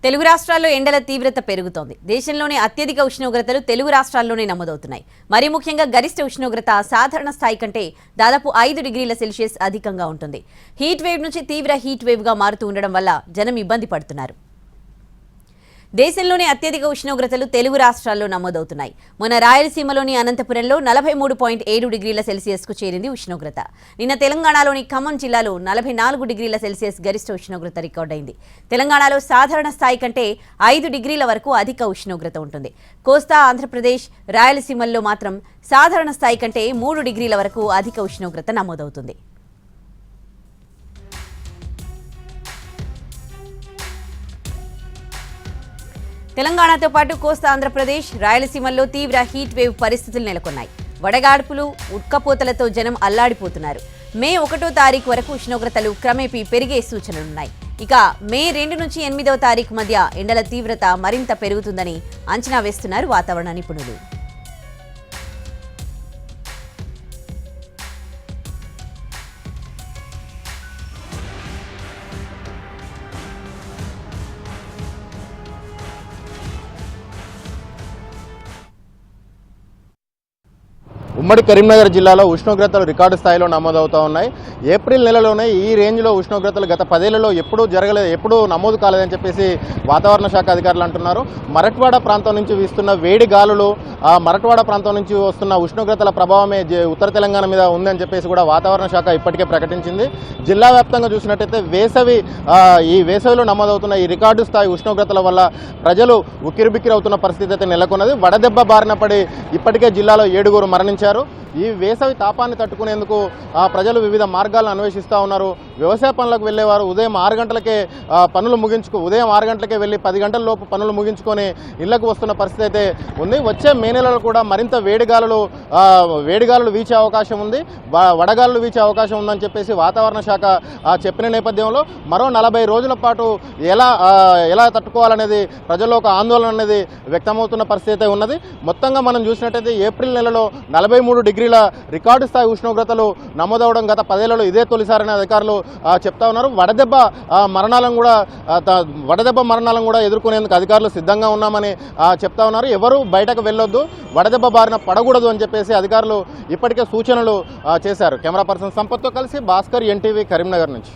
తెలుగు రాష్ట్రాల్లో ఎండల తీవ్రత పెరుగుతోంది. దేశంలోని అత్యధిక ఉష్ణోగ్రతలు తెలుగు రాష్ట్రాల్లోనే నమోదవుతున్నాయి. మరీ ముఖ్యంగా గరిష్ట ఉష్ణోగ్రత సాధారణ స్థాయి కంటే దాదాపు 5 డిగ్రీల సెల్సియస్ అధికంగా ఉంటుంది. హీట్ వేవ్ నుంచి తీవ్ర హీట్ వేవ్ గా మారుతూ ఉండడం వల్ల జనం ఇబ్బంది పడుతున్నారు. దేశంలోని అత్యధిక ఉష్ణోగ్రతలు తెలుగు రాష్ట్రాల్లో నమోదవుతున్నాయి. మొన్న రాయలసీమలోని అనంతపురంలో 43.7 డిగ్రీల సెల్సియస్కు చేరింది ఉష్ణోగ్రత. నిన్న తెలంగాణలోని ఖమ్మం జిల్లాలో 44 డిగ్రీల సెల్సియస్ గరిష్ట ఉష్ణోగ్రత రికార్డైంది. తెలంగాణలో సాధారణ స్థాయి కంటే 5 డిగ్రీల వరకు అధిక ఉష్ణోగ్రత ఉంటుంది. కోస్తా, ఆంధ్రప్రదేశ్, రాయలసీమల్లో మాత్రం సాధారణ స్థాయి కంటే 3 డిగ్రీల వరకు అధిక ఉష్ణోగ్రత నమోదవుతుంది. తెలంగాణతో పాటు కోస్తా ఆంధ్రప్రదేశ్, రాయలసీమల్లో తీవ్ర హీట్ వేవ్ పరిస్థితులు నెలకొన్నాయి. వడగాడ్పులు, ఉక్కపోతలతో జనం అల్లాడిపోతున్నారు. మే 1వ తారీఖు వరకు ఉష్ణోగ్రతలు క్రమేపీ పెరిగే సూచనలున్నాయి. ఇక మే 2 నుంచి 8వ తారీఖు మధ్య ఎండల తీవ్రత మరింత పెరుగుతుందని అంచనా వేస్తున్నారు వాతావరణ నిపుణులు. ఉమ్మడి కరీంనగర్ జిల్లాలో ఉష్ణోగ్రతలు రికార్డు స్థాయిలో నమోదవుతూ ఉన్నాయి. ఏప్రిల్ నెలలోనే ఈ రేంజ్లో ఉష్ణోగ్రతలు గత 10 ఏళ్లలో ఎప్పుడూ నమోదు కాలేదని చెప్పేసి వాతావరణ శాఖ అధికారులు అంటున్నారు. మరట్వాడ ప్రాంతం నుంచి వీస్తున్న వేడి గాలులు, మరట్వాడ ప్రాంతం నుంచి వస్తున్న ఉష్ణోగ్రతల ప్రభావమే ఉత్తర తెలంగాణ మీద ఉందని చెప్పేసి కూడా వాతావరణ శాఖ ఇప్పటికే ప్రకటించింది. జిల్లా వ్యాప్తంగా చూసినట్టయితే ఈ వేసవిలో నమోదవుతున్న ఈ రికార్డు స్థాయి ఉష్ణోగ్రతల వల్ల ప్రజలు ఉక్కిరిబిక్కిరి అవుతున్న పరిస్థితి అయితే నెలకొన్నది. వడదెబ్బ బారిన పడి ఇప్పటికే జిల్లాలో 7 మరణించారు. ఈ వేసవి తాపాన్ని తట్టుకునేందుకు ప్రజలు వివిధ మార్గాలను అన్వేషిస్తూ ఉన్నారు. వ్యవసాయ పనులకు వెళ్ళేవారు ఉదయం 6 గంటలకే ఉదయం 6 గంటలకే వెళ్ళి 10 గంటల లోపు పనులు ముగించుకొని ఇళ్లకు వస్తున్న పరిస్థితి అయితే ఉంది. వచ్చే మే నెలలో కూడా మరింత వేడిగాలులు వీచే అవకాశం ఉంది, వడగాలులు వీచే అవకాశం ఉందని చెప్పేసి వాతావరణ శాఖ చెప్పిన నేపథ్యంలో మరో 40 రోజుల పాటు ఎలా తట్టుకోవాలనేది ప్రజల్లో ఒక ఆందోళన అనేది వ్యక్తమవుతున్న పరిస్థితి అయితే ఉన్నది. మొత్తంగా మనం చూసినట్టయితే ఏప్రిల్ నెలలో 43 డిగ్రీల రికార్డు స్థాయి ఉష్ణోగ్రతలు నమోదవడం గత 10 ఏళ్లలో ఇదే తొలిసారని అధికారులు చెప్తా ఉన్నారు. వడదెబ్బ మరణాలను కూడా ఎదుర్కొనేందుకు అధికారులు సిద్ధంగా ఉన్నామని చెప్తా ఉన్నారు. ఎవరు బయటకు వెళ్ళొద్దు, వడదెబ్బ బారిన పడకూడదు అని చెప్పేసి అధికారులు ఇప్పటికే సూచనలు చేశారు. కెమెరా పర్సన్ సంపత్తో కలిసి భాస్కర్, NTV, కరీంనగర్ నుంచి.